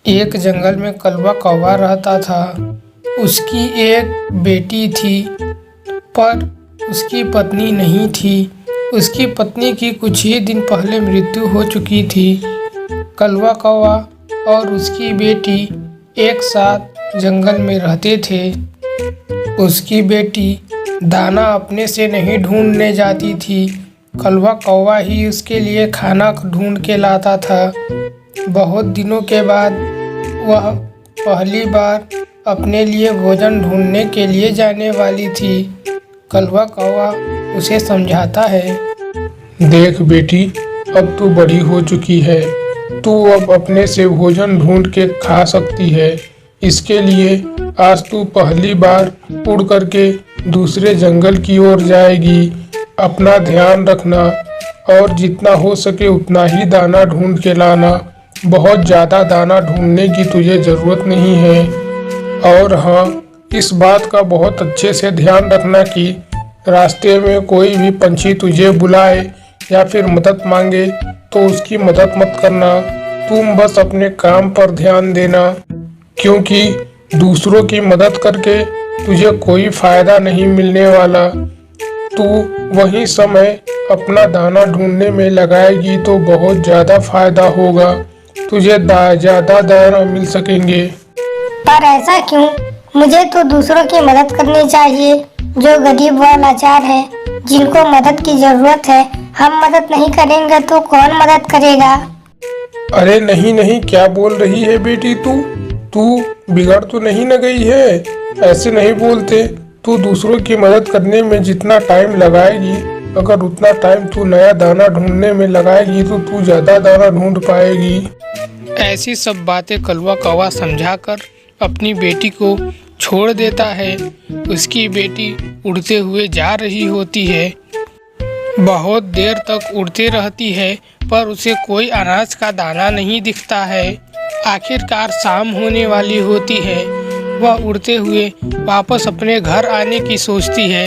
एक जंगल में कलवा कौवा रहता था। उसकी एक बेटी थी, पर उसकी पत्नी नहीं थी। उसकी पत्नी की कुछ ही दिन पहले मृत्यु हो चुकी थी। कलवा कौवा और उसकी बेटी एक साथ जंगल में रहते थे। उसकी बेटी दाना अपने से नहीं ढूंढने जाती थी, कलवा कौवा ही उसके लिए खाना ढूंढ के लाता था। बहुत दिनों के बाद वह पहली बार अपने लिए भोजन ढूंढने के लिए जाने वाली थी। कलवा कौवा उसे समझाता है, देख बेटी, अब तू बड़ी हो चुकी है। तू अब अपने से भोजन ढूंढ के खा सकती है। इसके लिए आज तू पहली बार उड़ करके दूसरे जंगल की ओर जाएगी। अपना ध्यान रखना और जितना हो सके उतना ही दाना ढूंढ के लाना। बहुत ज़्यादा दाना ढूंढने की तुझे ज़रूरत नहीं है। और हाँ, इस बात का बहुत अच्छे से ध्यान रखना कि रास्ते में कोई भी पंछी तुझे बुलाए या फिर मदद मांगे तो उसकी मदद मत करना। तुम बस अपने काम पर ध्यान देना, क्योंकि दूसरों की मदद करके तुझे कोई फायदा नहीं मिलने वाला। तू वही समय अपना दाना ढूंढने में लगाएगी तो बहुत ज़्यादा फायदा होगा। तुझे ज़्यादा दाना मिल सकेंगे। पर ऐसा क्यों? मुझे तो दूसरों की मदद करनी चाहिए, जो गरीब व लाचार है, जिनको मदद की जरूरत है। हम मदद नहीं करेंगे तो कौन मदद करेगा? अरे नहीं नहीं, क्या बोल रही है बेटी तू बिगड़ तो नहीं न गई है? ऐसे नहीं बोलते। तू दूसरों की मदद करने में जितना टाइम लगाएगी, अगर उतना टाइम तू नया दाना ढूंढने में लगाएगी तो तू ज़्यादा दाना ढूंढ पाएगी। ऐसी सब बातें कलवा कौवा समझाकर अपनी बेटी को छोड़ देता है। उसकी बेटी उड़ते हुए जा रही होती है। बहुत देर तक उड़ती रहती है, पर उसे कोई अनाज का दाना नहीं दिखता है। आखिरकार शाम होने वाली होती है। वह उड़ते हुए वापस अपने घर आने की सोचती है।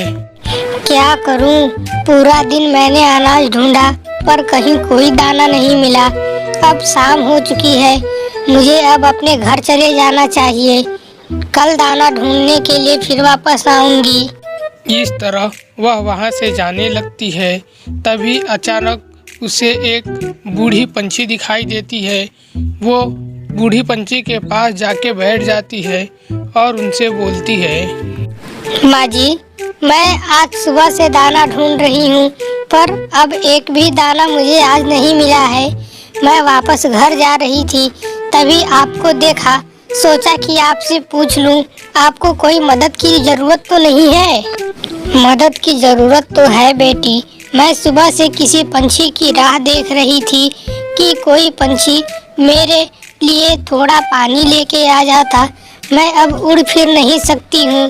क्या करूं? पूरा दिन मैंने अनाज ढूंढा, पर कहीं कोई दाना नहीं मिला। अब शाम हो चुकी है, मुझे अब अपने घर चले जाना चाहिए। कल दाना ढूंढने के लिए फिर वापस आऊंगी। इस तरह वह वहां से जाने लगती है। तभी अचानक उसे एक बूढ़ी पंछी दिखाई देती है। वो बूढ़ी पंछी के पास जाके बैठ जाती है और उनसे बोलती है, माँ जी, मैं आज सुबह से दाना ढूंढ रही हूँ, पर अब एक भी दाना मुझे आज नहीं मिला है। मैं वापस घर जा रही थी, तभी आपको देखा। सोचा कि आपसे पूछ लूं, आपको कोई मदद की जरूरत तो नहीं है? मदद की जरूरत तो है बेटी। मैं सुबह से किसी पंछी की राह देख रही थी कि कोई पंछी मेरे लिए थोड़ा पानी लेके आ जाता। मैं अब उड़ फिर नहीं सकती हूँ,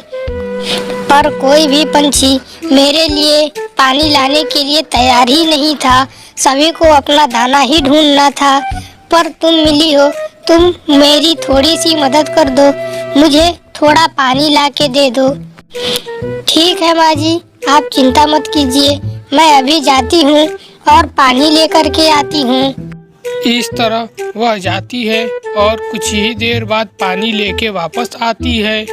पर कोई भी पंछी मेरे लिए पानी लाने के लिए तैयार ही नहीं था। सभी को अपना दाना ही ढूंढना था, पर तुम मिली हो। तुम मेरी थोड़ी सी मदद कर दो, मुझे थोड़ा पानी ला के दे दो। ठीक है माँ जी, आप चिंता मत कीजिए, मैं अभी जाती हूँ और पानी लेकर के आती हूँ। इस तरह वह जाती है और कुछ ही देर बाद पानी लेके वापस आती है।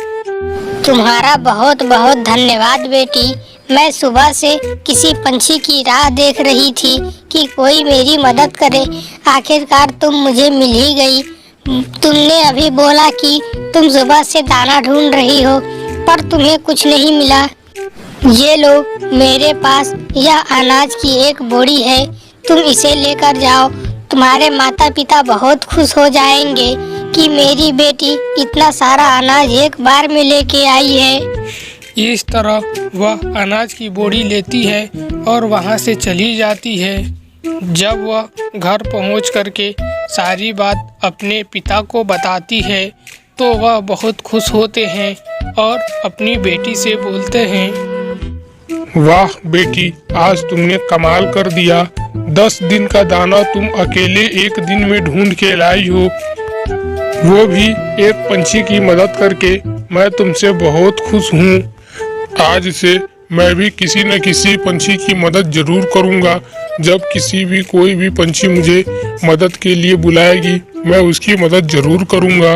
तुम्हारा बहुत बहुत धन्यवाद बेटी। मैं सुबह से किसी पंछी की राह देख रही थी कि कोई मेरी मदद करे। आखिरकार तुम मुझे मिल ही गई। तुमने अभी बोला कि तुम सुबह से दाना ढूंढ रही हो, पर तुम्हें कुछ नहीं मिला। ये लो, मेरे पास यह अनाज की एक बोरी है, तुम इसे लेकर जाओ। तुम्हारे माता पिता बहुत खुश हो जाएंगे कि मेरी बेटी इतना सारा अनाज एक बार में लेके आई है। इस तरह वह अनाज की बोरी लेती है और वहां से चली जाती है। जब वह घर पहुंच करके सारी बात अपने पिता को बताती है तो वह बहुत खुश होते हैं और अपनी बेटी से बोलते हैं, वाह बेटी, आज तुमने कमाल कर दिया। 10 दिन का दाना तुम अकेले एक दिन में ढूंढ के लाई हो, वो भी एक पंछी की मदद करके। मैं तुमसे बहुत खुश हूँ। आज से मैं भी किसी न किसी पंछी की मदद जरूर करूंगा। जब किसी भी कोई भी पंछी मुझे मदद के लिए बुलाएगी, मैं उसकी मदद जरूर करूंगा।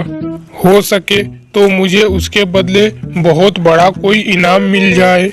हो सके तो मुझे उसके बदले बहुत बड़ा कोई इनाम मिल जाए।